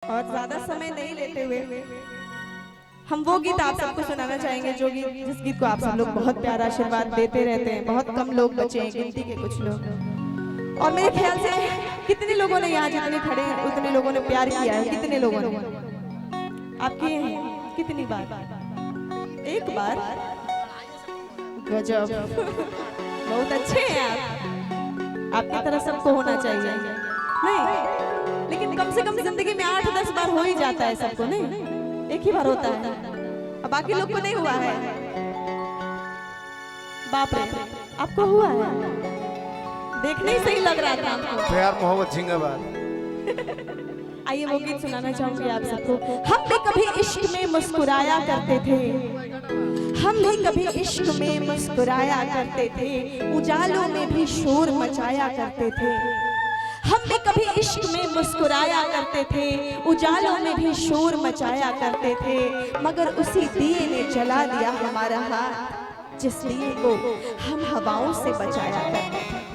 और ज्यादा समय नहीं लेते हुए हम वो गीत आप सबको सुनाना चाहेंगे जो गीत जिस गीत को आप सब लोग बहुत प्यारा आशीर्वाद देते रहते हैं। बहुत कम लोग बचे हैं, गिनती के कुछ लोग। और मेरे ख्याल से कितने लोगों ने यहाँ जितने खड़े हैं उतने लोगों ने प्यार किया है। कितने लोगों ने आप किए हैं? कितनी बार? एक बार? गजब, बहुत अच्छे हैं आप। आपकी तरह सबको होना चाहिए। नहीं, लेकिन कम से कम जिंदगी में 8-10 बार हो ही जाता है सबको। नहीं, एक ही बार होता है। अब बाकी लोग को नहीं हुआ है। बाप रे, आपको हुआ है? देखने ही सही लग रहा था आपको। प्यार मोहब्बत जिंदाबाद। आइए वो गीत सुनाना चाहूंगी आप सबको। हम भी कभी इश्क में मुस्कुराया करते थे, हम भी कभी इश्क में मुस्कुराया करते थे, उजालों में भी शोर मचाया करते थे। हम भी कभी इश्क में मुस्कुराया करते थे, उजालों में भी शोर मचाया करते थे, मगर उसी दिए ने जला दिया हमारा हाथ जिस दिए को हम हवाओं से बचाया करते थे।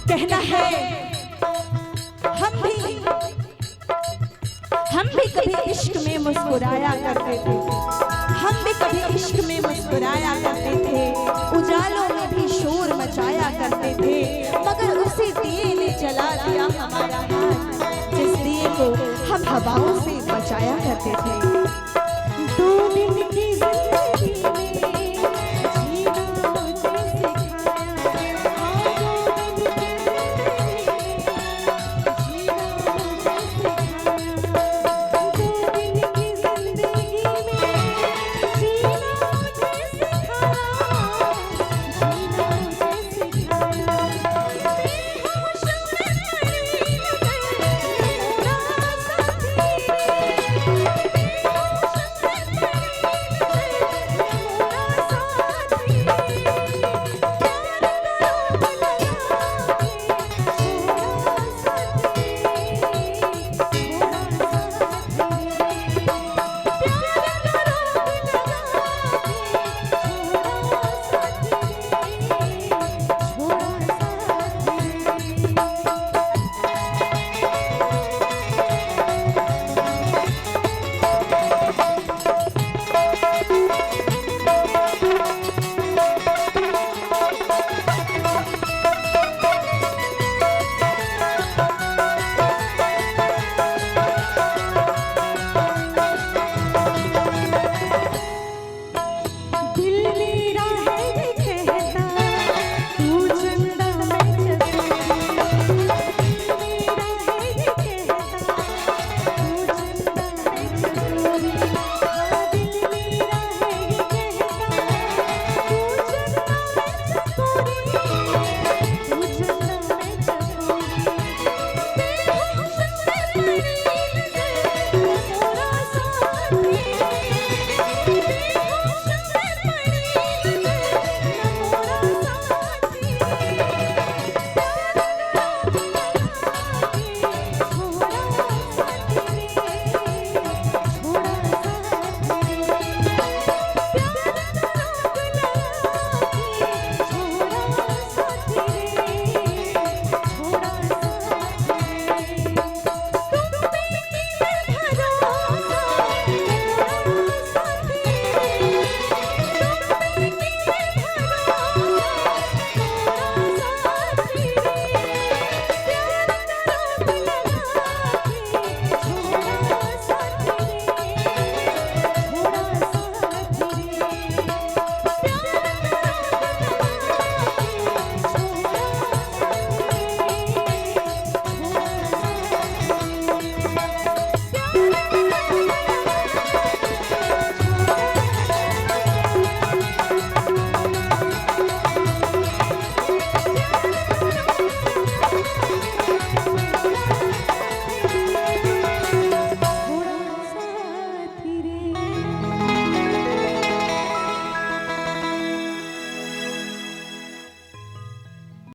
कहना है हम भी कभी इश्क में मुस्कुराया करते थे, हम भी कभी इश्क में मुस्कुराया करते थे, उजालों में भी शोर मचाया करते थे, मगर उसी दिए ने जला दिया हमारा हाथ, जिस दिए को हम हवाओं से बचाया करते थे। 2 दिन की